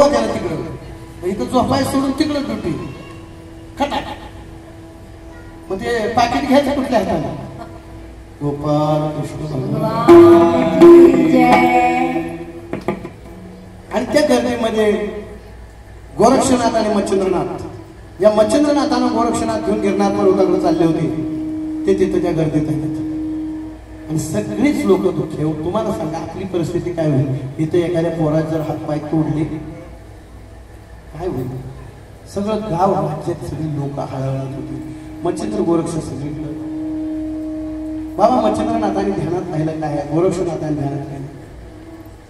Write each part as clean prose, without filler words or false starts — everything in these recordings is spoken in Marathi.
बोलवा त्याला तिकडं. इथं झोपाय सोडून तिकडं ड्युटी खटा. मग ते पाकिट घ्यायचं कुठल्या हाताला? गोपाल कृष्ण. आणि त्या गर्दीमध्ये गोरक्षनाथ आणि मच्छिंद्रनाथ, या मच्छिंद्रनाथानं गोरक्षनाथ घेऊन गिरनार पर्वताकडे चालले होते. ते तिथं त्या गर्दीत आहेत आणि सगळीच लोक दुःखी हो. तुम्हाला सांगा आपली परिस्थिती काय होईल? इथं एखाद्या पोरात जर हातपाय तोडले काय होईल? सगळं गाव राज्यात सगळी लोक हळहळत होती. मच्छिंद्र गोरक्ष सगळीकडे. बाबा मच्छिंद्रनाथांनी ध्यानात पाहिलं काय आहे, गोरक्षनाथांनी ध्यानात पाहिलं.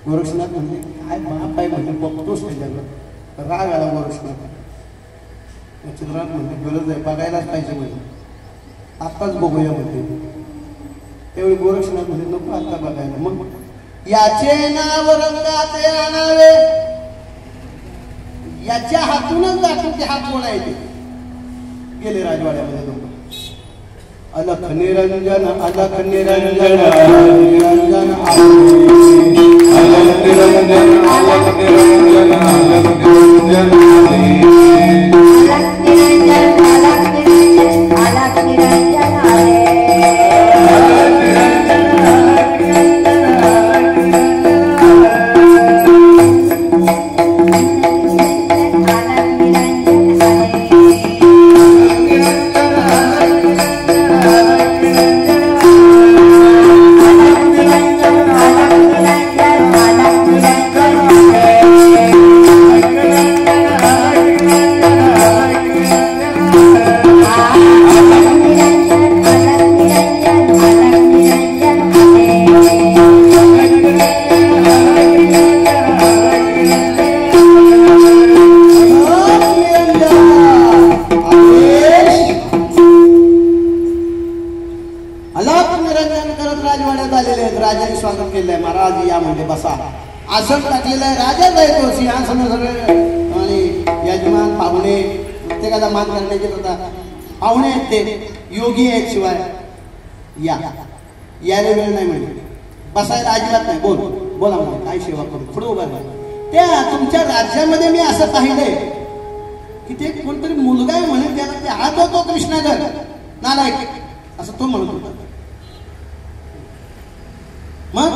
गोरक्षनाथ म्हणजे काय बाप आहे म्हणजे बघतोच त्याच्याकडं. राग आला गोरक्षनाथ. मच्छिंद्रनाथ म्हणजे गरज आहे, बघायलाच पाहिजे म्हणजे आत्ताच बघूया म्हणजे. त्यावेळी गोरक्षनाथ म्हणजे नको आता बघायला. मग याचे नाव रंगाचे आणावे, याच्या हातूनच दाखवून ते हात बोलायचे. गेले राजवाड्यामध्ये लोक. अलख निरंजन अलख निरंजन निरंजन अलख निरंजन अलख निरंजन अलख आसन टाकलेलं आहे. राजाच आहे तो, सिंहासन सगळे आणि यजमान पाहुणे प्रत्येकाचा मान करण्याचे होता. पाहुणे आहेत ते योगी आहेत. शिवाय यायला वेळ नाही म्हणजे बसायला अजिबात नाही. बोला म्हणजे काय सेवा करू पुढे उभा राहा. त्या तुमच्या राज्यामध्ये मी असं पाहिलंय की ते कोणतरी मुलगा आहे म्हणे, त्याला ते हात होतो कृष्णागर नालायक असं तो म्हणत होता. मग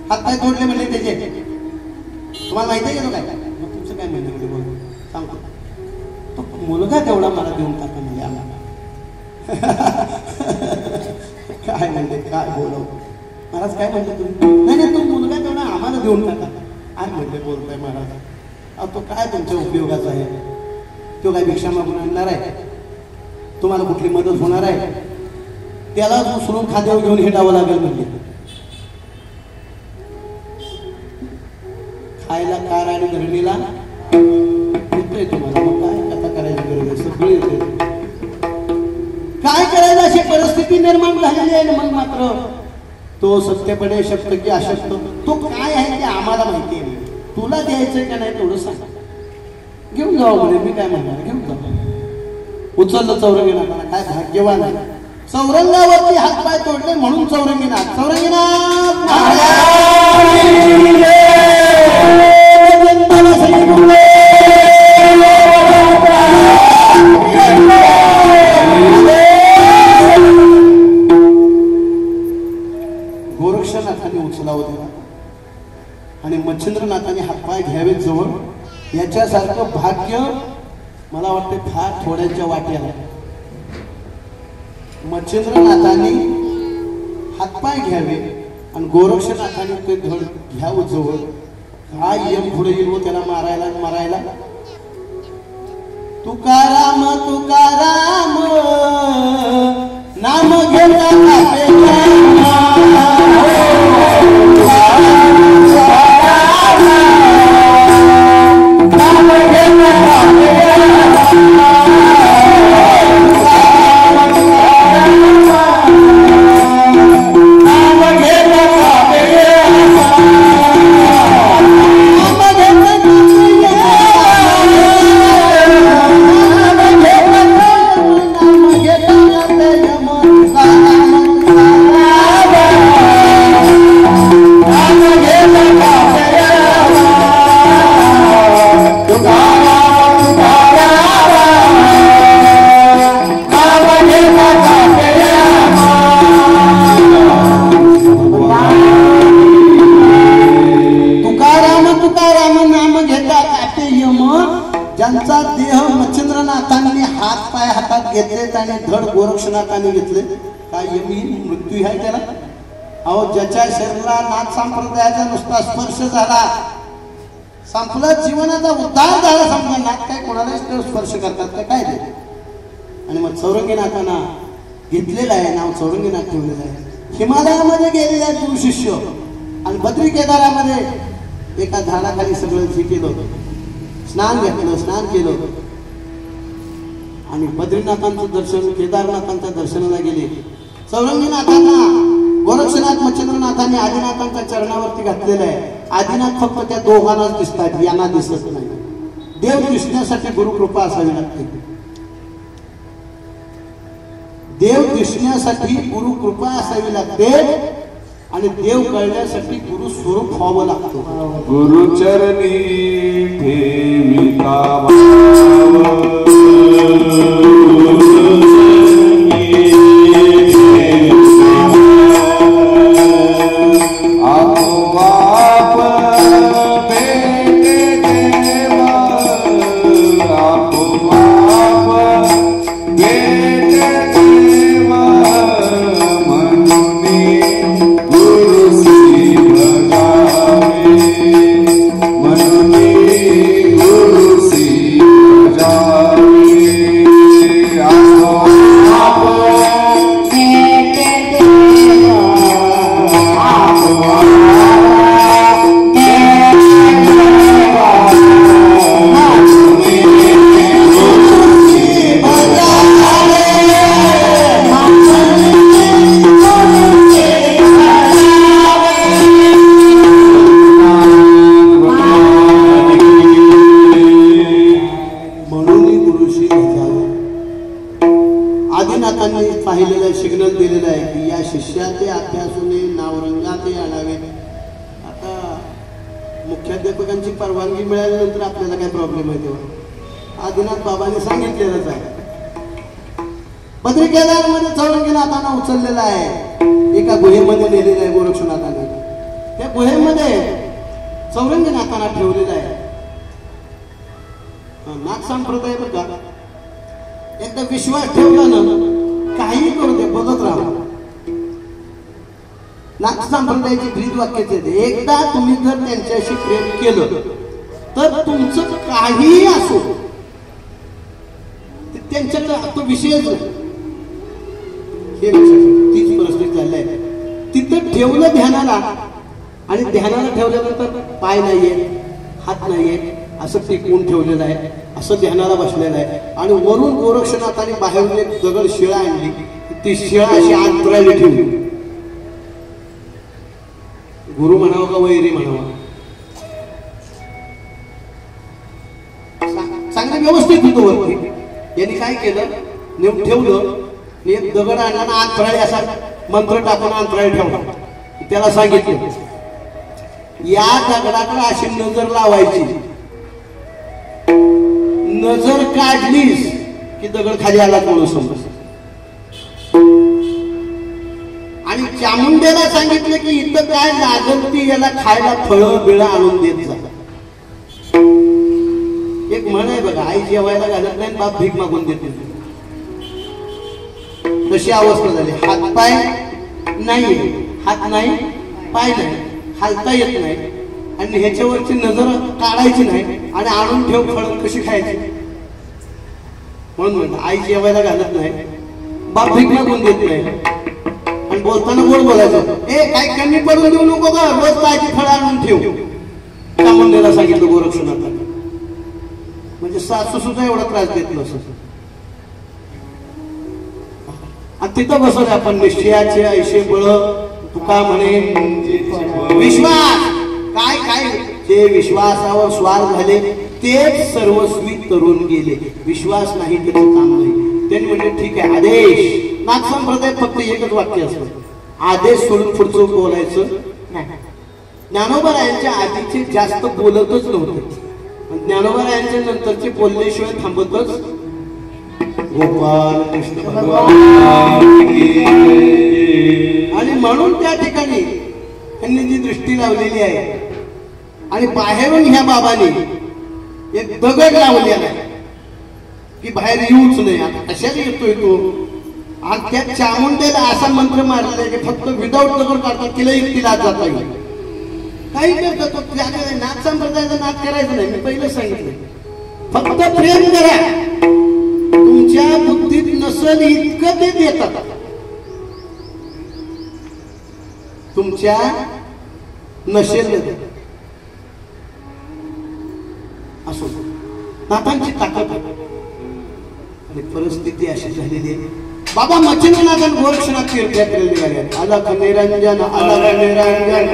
हातपाय तोडले म्हणले त्याचे. तुम्हाला माहिती आहे का काय? मग तुमचं काय म्हणणं म्हणजे बोल सांगतो. तो मुलगा तेवढा मला देऊन टाका म्हणजे आम्हाला. काय म्हणते काय बोलव महाराज काय म्हणते तुम्ही? नाही तो मुलगा तेवढा आम्हाला देऊन टाका. काय म्हणते बोलताय महाराज? अहो तो काय तुमच्या उपयोगाचा आहे? तो काय भिक्षा मागून आणणार आहे? तुम्हाला कुठली मदत होणार आहे? त्याला उचलून खाद्यावर घेऊन हिंडावं लागेल म्हणजे. खायला कार आणि धरणीला येतोय तुम्हाला. मग काय कथा करायची गरज आहे? सगळी येते. काय करायचं अशी परिस्थिती निर्माण झालेली आहे. मग मात्र तो सत्यपणे शक्त की अशक्त तो काय आहे ते आम्हाला माहिती आहे. तुला द्यायचंय का नाही तेवढं सांग. घेऊन जाऊ म्हणे. मी काय म्हणणार? घेऊन जाऊ. उचललं चौरंगीनाथाला. काय भाग्यवान आहे. चौरंगावरती हातपाय तोडले म्हणून चौरंगीनाथ. चौरंगीनाथ गोरक्षनाथाने उचलावं त्याला आणि मच्छिंद्रनाथाने हातपाय घ्यावे जवळ. याच्यासारखं भाग्य मला वाटते फार थोड्यांच्या वाट्याला. मच्छिंद्रनाथाने हातपाय घ्यावे आणि गोरक्षनाथाने ते धड घ्यावं जवळ. काय यम पुढे येईल व त्याला मारायला. तुकाराम तुकाराम नाम घेता ज्यांचा देह मच्छिंद्रनाथांनी हात पाय हातात घेतले आणि धड गोरक्षनाथांनी घेतले, काय यमी मृत्यू आहे त्याला? अहो, ज्याच्या शरीराला नाथ संप्रदायाचा नुसता स्पर्श झाला, संपलं, जीवनाचा उद्धार झाला समजा. नाथ काय कोणालाच स्पर्श करतात काय ते? आणि मग चौरंगीनाथांना घेतलेलं आहे, नाव चौरंगीनाथ ठेवलेलं आहे. हिमालयामध्ये गेलेले आहेत गुरु शिष्य, आणि बद्री केदारामध्ये एका झाडाखाली सगळं हे केलं होतं, स्नान घेतलं, स्नान केलं होतं. आणि बद्रीनाथांचं दर्शन, केदारनाथांच्या दर्शनाला गेले. चौरंगीनाथांना गोरक्षनाथ मच्छिंद्रनाथांनी आदिनाथांच्या चरणावरती घातलेलं आहे. आदिनाथ फक्त त्या दोघांनाच दिसतात, यांना दिसत नाही. देव दिसण्यासाठी गुरुकृपा असावी लागते. देव दिसण्यासाठी गुरु कृपा असावी लागते, आणि देव कळण्यासाठी गुरु स्वरूप व्हावं लागतं. गुरुचरणी ठेविता मुख्याध्यापकांची परवानगी मिळाल्यानंतर आपल्याला काय प्रॉब्लेम आहे तेव्हा आदिनाथ बाबांनी सांगितलेलंच आहे. बद्री केदारमध्ये चौरंगीनाथांना उचललेला आहे, एका गुहेमध्ये नेलेलं आहे गोरक्षनाथांनी. त्या गुहेमध्ये चौरंगीनाथांना ठेवलेलं आहे. नाथ संप्रदाय बघा, एकदा विश्वास ठेवला ना, काही करू दे, बघत राहा. नाथ संप्रदायाची ब्रीद वाक्यच येते, एकदा तुम्ही जर त्यांच्याशी प्रेम केलं तर तुमचं काहीही असो, त्यांच्याकडे तो विषयच नाही. हे तीच परिस्थिती झाली आहे. तिथं ठेवलं ध्यानाला, आणि ध्यानाला ठेवल्यानंतर पाय नाहीये, हात नाहीये, असं टिकवून ठेवलेलं आहे, असं ध्यानाला बसलेलं आहे. आणि वरून गोरक्षनाथाने बाहेरून एक दगड शिळा आणली, ती शिळा अशी अंतराळी ठेवली. गुरु म्हणावं का वैरी म्हणावं, चांगलं व्यवस्थित होतो वरती. यांनी काय केलं, नेऊन ठेवलं, एक दगड आणला ना, अंतराळी असा मंत्र टाकून अंतराळी ठेवला. त्याला सांगितलं, या दगडाकडे अशी नजर लावायची, नजर काढलीस की दगड खाली आला म्हणून समज. आणि चामुंडेला सांगितलं की इथं काय लागल ती याला खायला फळं बिळं आणून देत जा. एक म्हण आहे बघा, आई जेवायला घालत नाही, बाप भीक मागून देते. तशी अवस्था झाली. हात पाय नाही, हात नाही, पाय नाही, हालता येत नाही, आणि ह्याच्यावरची नजर काढायची नाही, आणि आणून ठेव फळं कशी खायची. म्हणून म्हणलं, आई जेवायला घालत नाही, बाप भीक मागून देत नाही, आणि बोलताना गोड बोलायचं, ए काय कमी पडून देऊ नको ग, रोज ताजी फळं आणून ठेव. चामुंडेला सांगितलं गोरक्षनाथांनी. म्हणजे सासू सुद्धा एवढा त्रास देत नसत. आणि तिथं बसवलं आपण, निश्चयाचे ऐशे बळ तुका म्हणे विश्वास. काय काय जे विश्वासावर स्वार झाले तेच सर्वस्वी तरुण गेले. विश्वास नाही त्याचं काम नाही. त्यांनी म्हणजे ठीक आहे, आदेश. नाथ संप्रदायात फक्त एकच वाक्य असतं, आदेश सोडून पुढचं बोलायचं नाही. ज्ञानोबरायांच्या आधीचे जास्त बोलतच नव्हते, ज्ञानोबरायांच्या नंतरचे बोलल्याशिवाय थांबतच. गोपाल कृष्ण भगवान. आणि म्हणून त्या ठिकाणी त्यांनी जी दृष्टी लावलेली आहे, आणि बाहेरून ह्या बाबांनी एक दगड लावलेला आहे की बाहेर येऊच नाही. आता कशाला येतोय तो? आणि त्या चामुंडेला असा मंत्र मारलेला आहे की फक्त विदाऊट दगड काढतात तिला एकटीला आत जाता येईल. काही करतो तो त्याकडे नाथ संप्रदायाचा नाद करायचा नाही. मी पहिलं सांगितलं फक्त प्रेम करा. तुमच्या बुद्धीत नसल इतकं ते देतात. तुमच्या नशेल असो नाथांची ताकद आणि परिस्थिती अशी झालेली आहे. बाबा मच्छिंद्रनाथांनी गोरक्षनाथ तीर्थयात्रेला निघाले. अलख निरंजन अलख निरंजन